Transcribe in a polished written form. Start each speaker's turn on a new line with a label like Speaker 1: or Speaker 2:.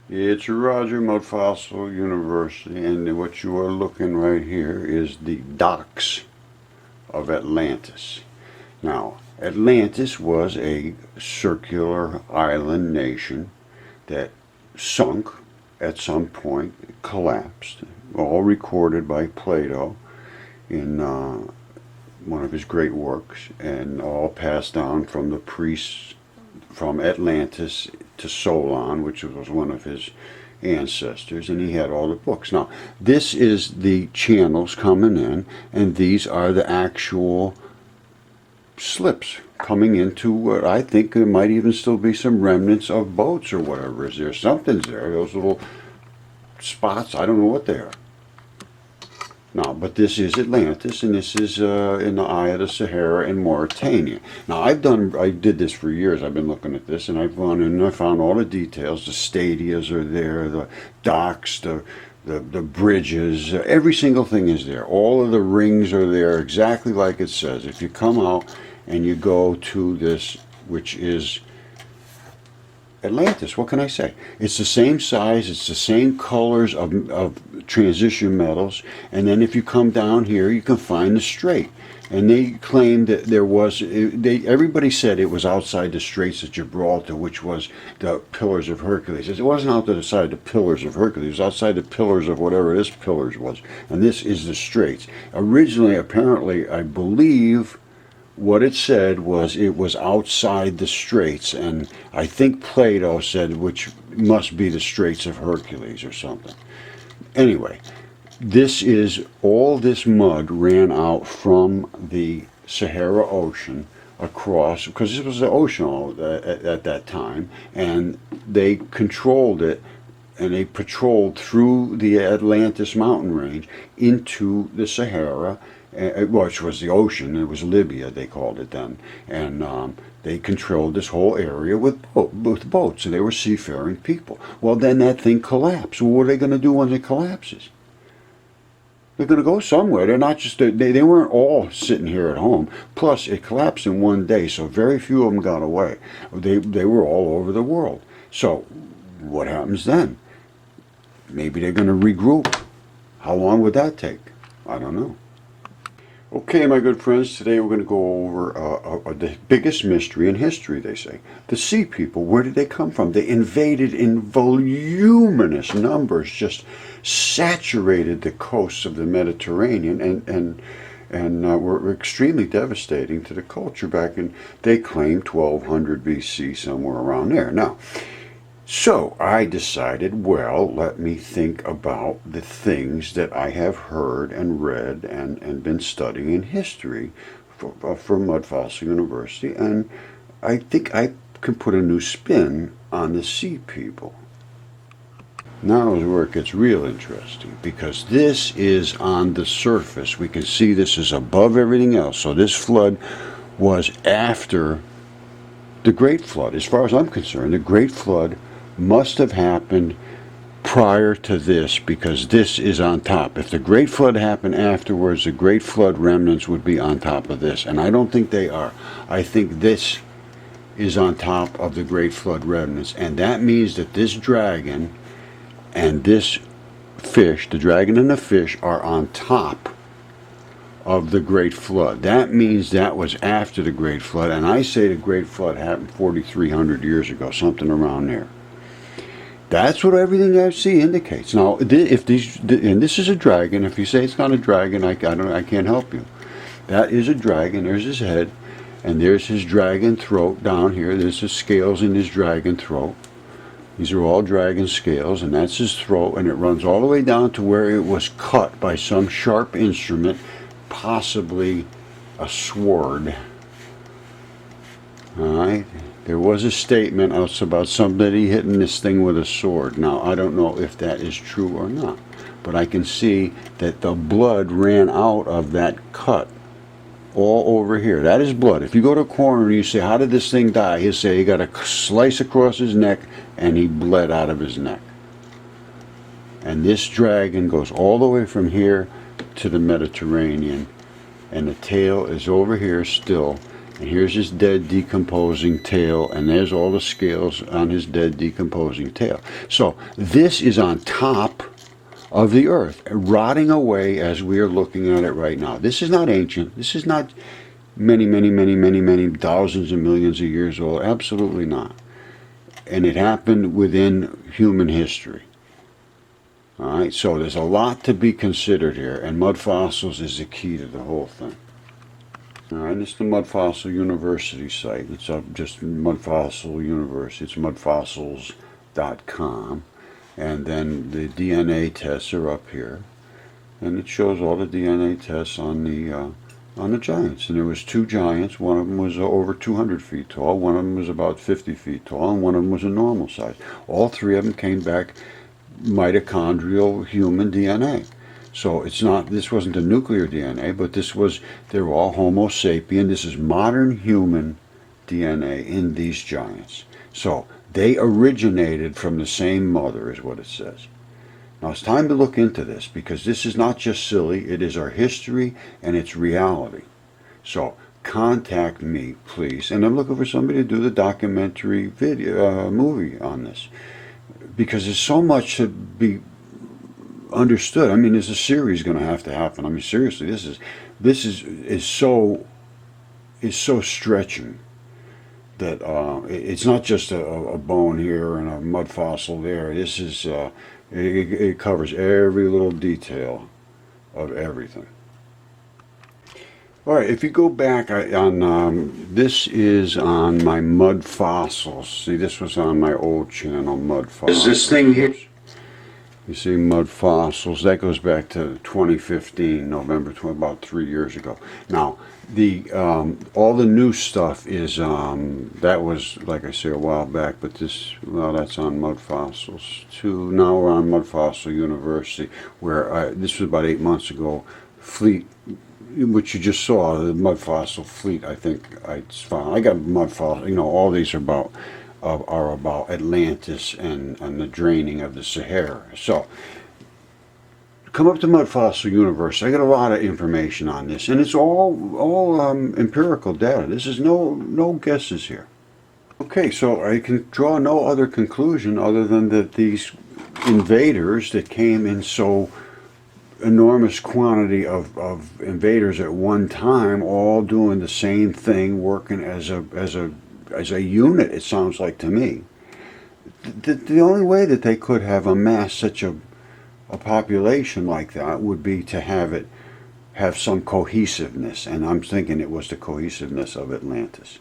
Speaker 1: It's Roger, Mudfossil University, and what you are looking right here is the docks of Atlantis. Now, Atlantis was a circular island nation that sunk at some point, collapsed, all recorded by Plato in one of his great works, and all passed down from the priests from Atlantis to Solon, which was one of his ancestors, and he had all the books. Now, this is the channels coming in, and these are the actual slips coming into what I think there might even still be some remnants of boats or whatever. Is there something's there? Those little spots, I don't know what they are. Now, but this is Atlantis, and this is in the eye of the Sahara in Mauritania. Now, I did this for years. I've been looking at this, and I've gone in and I found all the details. The stadias are there, the docks, the bridges, every single thing is there. All of the rings are there, exactly like it says. If you come out and you go to this, which is Atlantis, what can I say? It's the same size, it's the same colors of transition metals, and then if you come down here, you can find the strait. And they claimed that there was, everybody said it was outside the Straits of Gibraltar, which was the Pillars of Hercules. It wasn't outside the Pillars of Hercules, it was outside the Pillars of whatever this Pillars was. And this is the Straits. Originally, apparently, I believe, what it said was it was outside the Straits, and I think Plato said which must be the Straits of Hercules or something. Anyway, this is, all this mud ran out from the Sahara Ocean across, because this was the ocean at that time, and they controlled it, and they patrolled through the Atlantis mountain range into the Sahara, which was the ocean. It was Libya, they called it then, and they controlled this whole area with boats, and they were seafaring people. Well, then that thing collapsed. Well, what are they going to do when it collapses? They're going to go somewhere. They're not just, they weren't all sitting here at home. Plus, it collapsed in one day, so very few of them got away. They were all over the world. So, what happens then? Maybe they're going to regroup. How long would that take? I don't know. Okay, my good friends, today we're going to go over the biggest mystery in history, they say. The Sea People, where did they come from? They invaded in voluminous numbers, just saturated the coasts of the Mediterranean, and were extremely devastating to the culture back in, they claim, 1200 BC, somewhere around there. Now, so I decided, well, let me think about the things that I have heard and read and been studying in history from Mudfossil University, and I think I can put a new spin on the Sea People. Now is where it gets real interesting, because this is on the surface. We can see this is above everything else. So this flood was after the Great Flood. As far as I'm concerned, the Great Flood must have happened prior to this, because this is on top. If the Great Flood happened afterwards, the Great Flood remnants would be on top of this, and I don't think they are. I think this is on top of the Great Flood remnants, and that means that this dragon and this fish, the dragon and the fish, are on top of the Great Flood. That means that was after the Great Flood, and I say the Great Flood happened 4,300 years ago, something around there. That's what everything I see indicates. Now, if these, and this is a dragon. If you say it's not a dragon, I can't help you. That is a dragon. There's his head, and there's his dragon throat down here. There's the scales in his dragon throat. These are all dragon scales, and that's his throat, and it runs all the way down to where it was cut by some sharp instrument, possibly a sword. All right. There was a statement else about somebody hitting this thing with a sword. Now, I don't know if that is true or not, but I can see that the blood ran out of that cut all over here. That is blood. If you go to a corner and you say, how did this thing die? He'll say he got a slice across his neck and he bled out of his neck. And this dragon goes all the way from here to the Mediterranean, and the tail is over here still. And here's his dead, decomposing tail, and there's all the scales on his dead, decomposing tail. So this is on top of the Earth, rotting away as we are looking at it right now. This is not ancient. This is not many thousands and millions of years old. Absolutely not. And it happened within human history. All right, so there's a lot to be considered here, and mud fossils is the key to the whole thing. All right, it's the Mudfossil University site. It's just Mudfossil University. It's mudfossils.com. And then the DNA tests are up here. And it shows all the DNA tests on the giants. And there was 2 giants. One of them was over 200 feet tall. One of them was about 50 feet tall. And one of them was a normal size. All 3 of them came back mitochondrial human DNA. So it's not, this wasn't a nuclear DNA, but they were all Homo sapien. This is modern human DNA in these giants. So they originated from the same mother, is what it says. Now it's time to look into this, because this is not just silly, it is our history and it's reality. So contact me, please. And I'm looking for somebody to do the documentary movie on this, because there's so much to be understood. I mean, there's a series going to have to happen. I mean, seriously, this is so stretching that it's not just a bone here and a mud fossil there. This is it covers every little detail of everything. All right, if you go back this is on my mud fossils. See, this was on my old channel, Mud Fossils.
Speaker 2: Is this thing here?
Speaker 1: You see Mud Fossils. That goes back to 2015, November, about 3 years ago. Now, all the new stuff is, that was, like I say, a while back, but that's on Mud Fossils too. Now we're on Mud Fossil University, where this was about 8 months ago. Fleet, which you just saw, the Mud Fossil fleet, I think I found. I got Mud Fossil, all these are about Atlantis and the draining of the Sahara. So come up to Mudfossil University. I got a lot of information on this, and it's all empirical data. This is no guesses here. Okay, so I can draw no other conclusion other than that these invaders that came in so enormous quantity of invaders at one time, all doing the same thing, working as a unit, it sounds like to me. The only way that they could have amassed such a population like that would be to have some cohesiveness, and I'm thinking it was the cohesiveness of Atlantis.